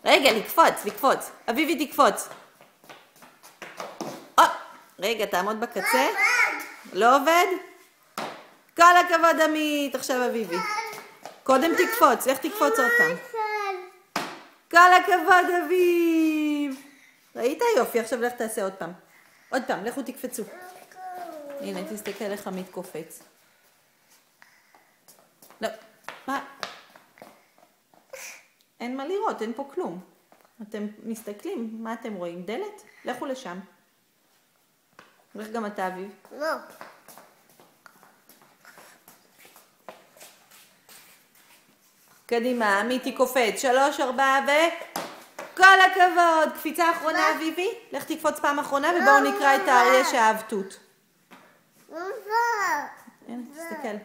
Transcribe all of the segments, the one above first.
רגע, לקפוץ. אביבי תקפוץ. רגע, תעמוד בקצה. לא עובד? כל הכבוד עמית. עכשיו אביבי. קודם תקפוץ, לך תקפוץ עוד פעם. כל הכבוד אביב. ראית יופי, עכשיו לך תעשה עוד פעם. עוד פעם, לכו תקפצו. הנה, תסתכל איך עמית קופץ. לא, מה? אין מה לראות, אין פה כלום. אתם מסתכלים, מה אתם רואים? דלת? לכו לשם. לך גם אתה אביב. לא. קדימה, עמיתי קופץ. 3, 4 כל הכבוד. קפיצה אחרונה אביבי. לך תקפוץ פעם אחרונה ובואו נקרא את האריה שאהב תות. הנה, תסתכל.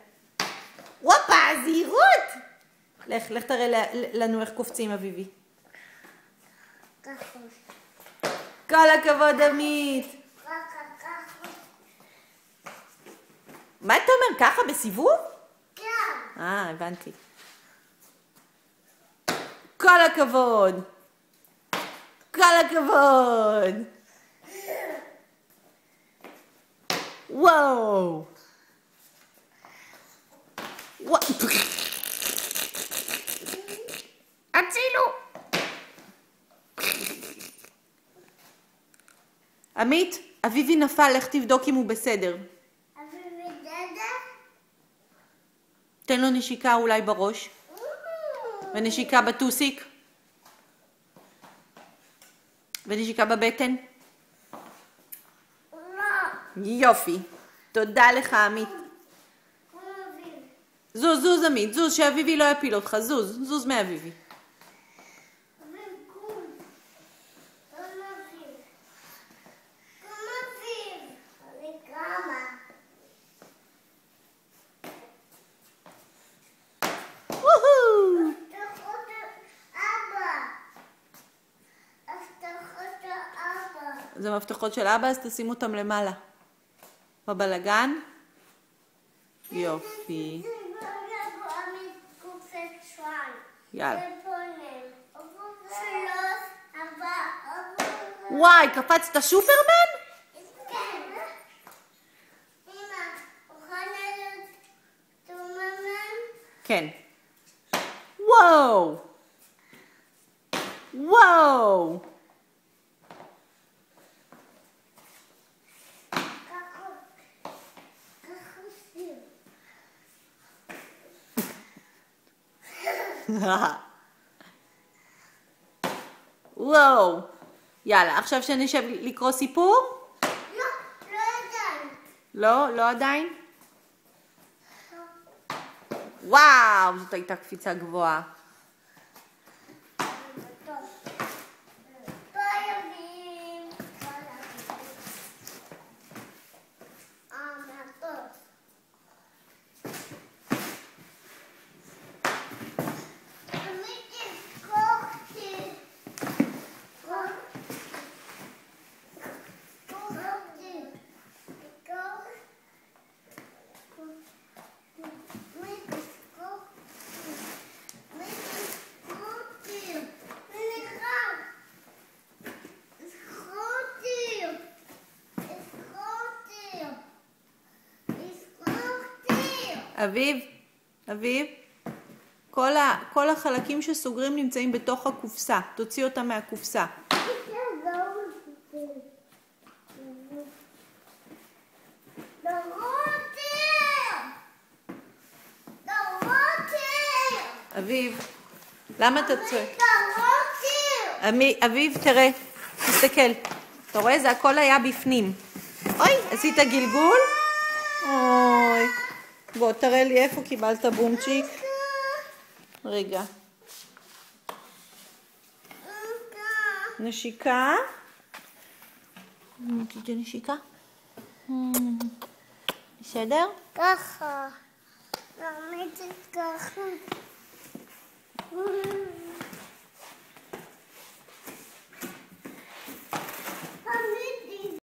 וופה, זהירות! לך תראה לנו איך קופצים אביבי. כל הכבוד עמית. מה אתה אומר? ככה בסיבוב? כן. הבנתי. כל הכבוד. כל הכבוד. וואו. הצילו. עמית, אביבי נפל, לך תבדוק אם הוא בסדר. אביבי בסדר? תן לו נשיקה אולי בראש. ונשיקה בטוסיק. ונשיקה בבטן. לא. יופי. תודה לך עמית. זוז עמית, זוז, שאביבי לא יפיל אותך, זוז מאביבי. זה מפתחות של אבא, אז תשים אותם למעלה. בבלגן. יופי. יאללה. וואי, קפצת סופרמן? כן. אמא, אוכל להיות סופרמן? כן. וואו. וואו. וואו. יאללה, עכשיו שנשב לקרוא סיפור? לא, לא עדיין. לא עדיין? וואו, זאת הייתה קפיצה גבוהה. אביב, כל החלקים שסוגרים נמצאים בתוך הקופסה. תוציא אותם מהקופסה. אביב, למה אתה צועק? אביב, תראה, תסתכל. אתה רואה? זה הכל היה בפנים. אוי, עשית גלגול? אוי. בוא, תראה לי איפה קיבלת בומצ'יק. רגע. נשיקה. תיתן נשיקה. בסדר? ככה. למה זה ככה?